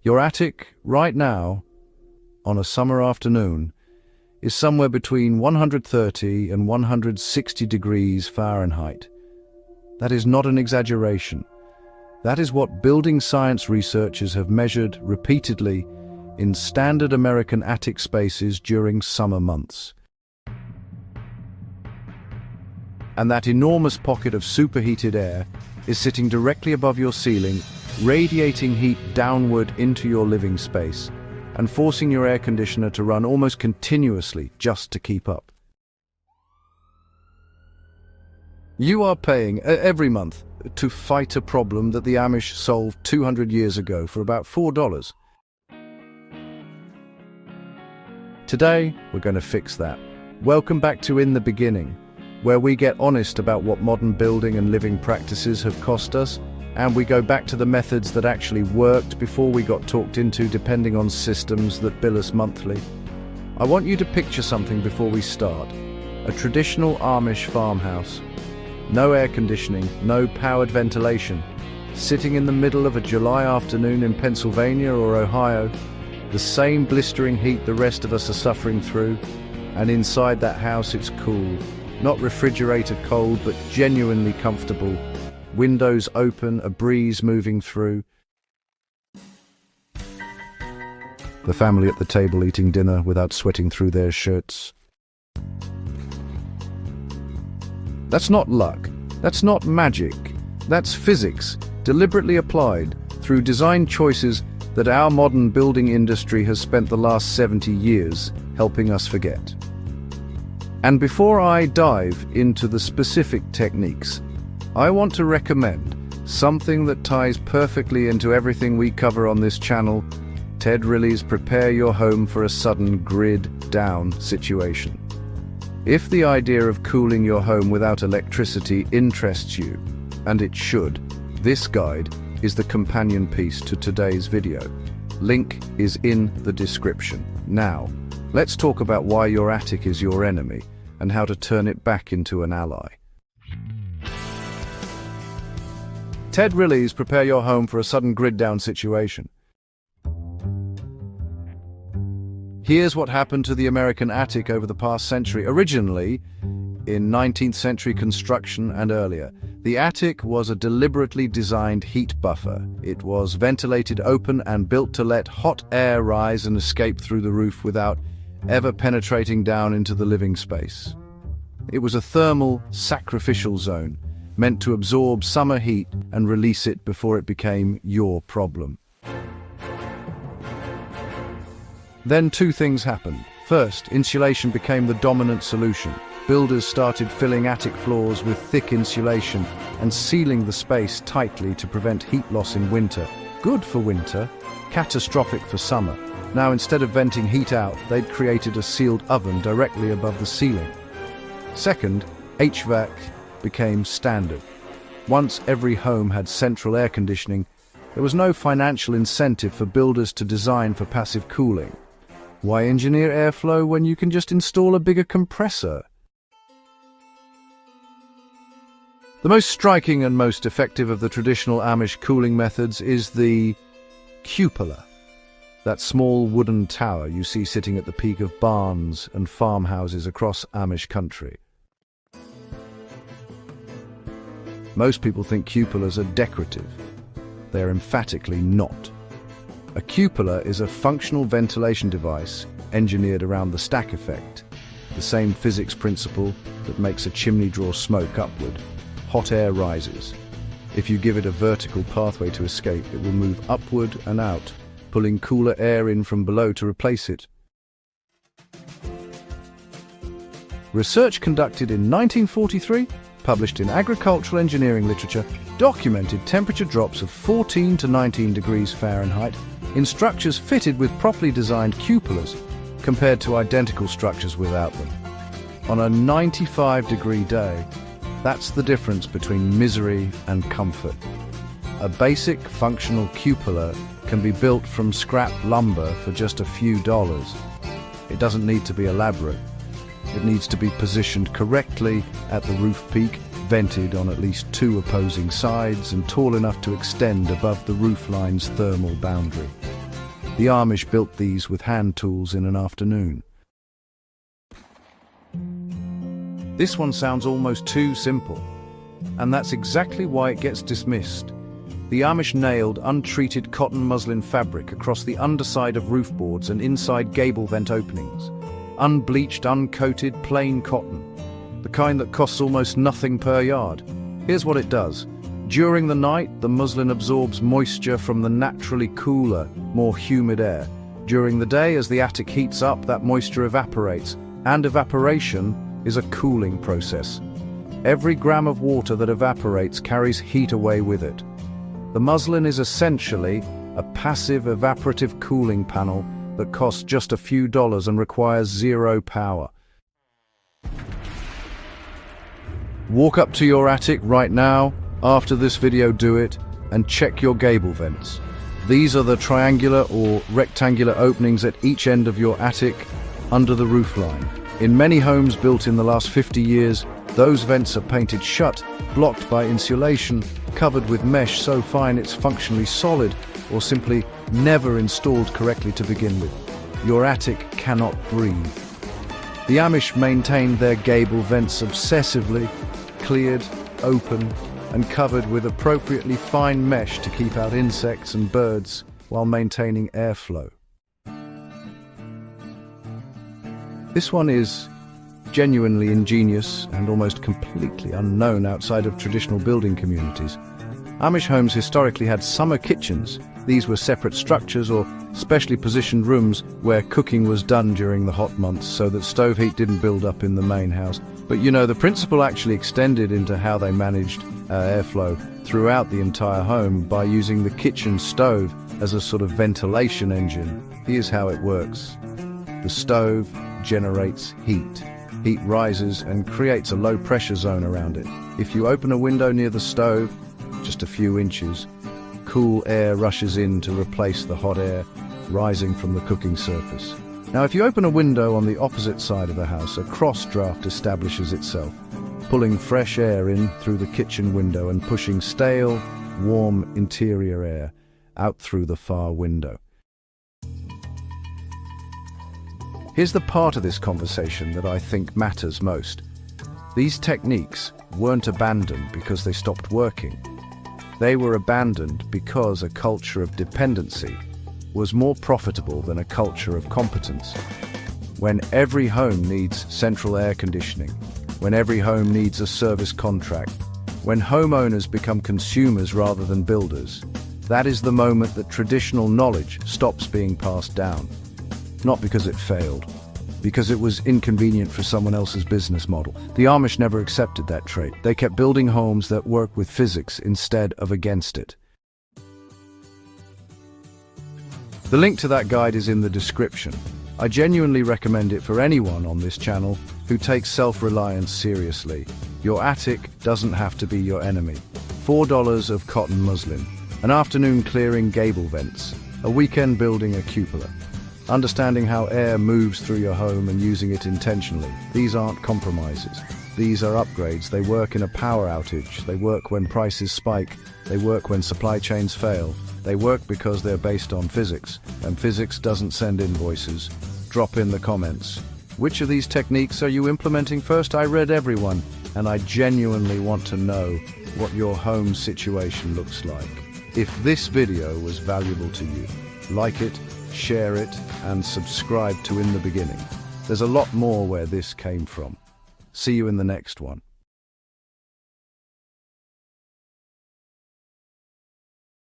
Your attic, right now, on a summer afternoon, is somewhere between 130 and 160 degrees Fahrenheit. That is not an exaggeration. That is what building science researchers have measured repeatedly in standard American attic spaces during summer months. And that enormous pocket of superheated air is sitting directly above your ceiling, radiating heat downward into your living space and forcing your air conditioner to run almost continuously just to keep up. You are paying every month to fight a problem that the Amish solved 200 years ago for about $4. Today, we're going to fix that. Welcome back to In the Beginning, where we get honest about what modern building and living practices have cost us, and we go back to the methods that actually worked before we got talked into depending on systems that bill us monthly. I want you to picture something before we start. A traditional Amish farmhouse. No air conditioning, no powered ventilation. Sitting in the middle of a July afternoon in Pennsylvania or Ohio, the same blistering heat the rest of us are suffering through, and inside that house it's cool. Not refrigerator cold, but genuinely comfortable. Windows open, a breeze moving through. The family at the table eating dinner without sweating through their shirts. That's not luck. That's not magic. That's physics, deliberately applied through design choices that our modern building industry has spent the last 70 years helping us forget. And before I dive into the specific techniques, I want to recommend something that ties perfectly into everything we cover on this channel: Ted Riley's Prepare Your Home for a Sudden Grid Down Situation. If the idea of cooling your home without electricity interests you, and it should, this guide is the companion piece to today's video. Link is in the description. Now, let's talk about why your attic is your enemy and how to turn it back into an ally. Ted Riley's Prepare Your Home for a Sudden Grid Down Situation. Here's what happened to the American attic over the past century. Originally, in 19th century construction and earlier, the attic was a deliberately designed heat buffer. It was ventilated open and built to let hot air rise and escape through the roof without ever penetrating down into the living space. It was a thermal sacrificial zone, meant to absorb summer heat and release it before it became your problem. Then two things happened. First, insulation became the dominant solution. Builders started filling attic floors with thick insulation and sealing the space tightly to prevent heat loss in winter. Good for winter, catastrophic for summer. Now, instead of venting heat out, they'd created a sealed oven directly above the ceiling. Second, HVAC became standard. Once every home had central air conditioning, there was no financial incentive for builders to design for passive cooling. Why engineer airflow when you can just install a bigger compressor? The most striking and most effective of the traditional Amish cooling methods is the cupola, that small wooden tower you see sitting at the peak of barns and farmhouses across Amish country. Most people think cupolas are decorative. They are emphatically not. A cupola is a functional ventilation device engineered around the stack effect, the same physics principle that makes a chimney draw smoke upward. Hot air rises. If you give it a vertical pathway to escape, it will move upward and out, pulling cooler air in from below to replace it. Research conducted in 1943, published in agricultural engineering literature, documented temperature drops of 14 to 19 degrees Fahrenheit in structures fitted with properly designed cupolas compared to identical structures without them. On a 95-degree day, that's the difference between misery and comfort. A basic functional cupola can be built from scrap lumber for just a few dollars. It doesn't need to be elaborate. It needs to be positioned correctly at the roof peak, vented on at least 2 opposing sides, and tall enough to extend above the roof line's thermal boundary. The Amish built these with hand tools in an afternoon. This one sounds almost too simple, and that's exactly why it gets dismissed. The Amish nailed untreated cotton muslin fabric across the underside of roof boards and inside gable vent openings. Unbleached, uncoated, plain cotton. The kind that costs almost nothing per yard. Here's what it does. During the night, the muslin absorbs moisture from the naturally cooler, more humid air. During the day, as the attic heats up, that moisture evaporates, and evaporation is a cooling process. Every gram of water that evaporates carries heat away with it. The muslin is essentially a passive evaporative cooling panel that costs just a few dollars and requires zero power. Walk up to your attic right now, after this video do it, and check your gable vents. These are the triangular or rectangular openings at each end of your attic under the roofline. In many homes built in the last 50 years, those vents are painted shut, blocked by insulation, covered with mesh so fine it's functionally solid, or simply never installed correctly to begin with. Your attic cannot breathe. The Amish maintained their gable vents obsessively, cleared, open, and covered with appropriately fine mesh to keep out insects and birds while maintaining airflow. This one is genuinely ingenious and almost completely unknown outside of traditional building communities. Amish homes historically had summer kitchens. These were separate structures or specially positioned rooms where cooking was done during the hot months so that stove heat didn't build up in the main house. But the principle actually extended into how they managed airflow throughout the entire home by using the kitchen stove as a sort of ventilation engine. Here's how it works. The stove generates heat. Heat rises and creates a low pressure zone around it. If you open a window near the stove, just a few inches, cool air rushes in to replace the hot air rising from the cooking surface. Now, if you open a window on the opposite side of the house, a cross draft establishes itself, pulling fresh air in through the kitchen window and pushing stale, warm interior air out through the far window. Here's the part of this conversation that I think matters most. These techniques weren't abandoned because they stopped working. They were abandoned because a culture of dependency was more profitable than a culture of competence. When every home needs central air conditioning, when every home needs a service contract, when homeowners become consumers rather than builders, that is the moment that traditional knowledge stops being passed down. Not because it failed, because it was inconvenient for someone else's business model. The Amish never accepted that trait. They kept building homes that work with physics instead of against it. The link to that guide is in the description. I genuinely recommend it for anyone on this channel who takes self-reliance seriously. Your attic doesn't have to be your enemy. $4 of cotton muslin, an afternoon clearing gable vents, a weekend building a cupola. Understanding how air moves through your home and using it intentionally. These aren't compromises. These are upgrades. They work in a power outage. They work when prices spike. They work when supply chains fail. They work because they're based on physics, and physics doesn't send invoices. Drop in the comments. Which of these techniques are you implementing first? I read everyone, and I genuinely want to know what your home situation looks like. If this video was valuable to you, like it, share it, and subscribe to In the Beginning. There's a lot more where this came from. See you in the next one.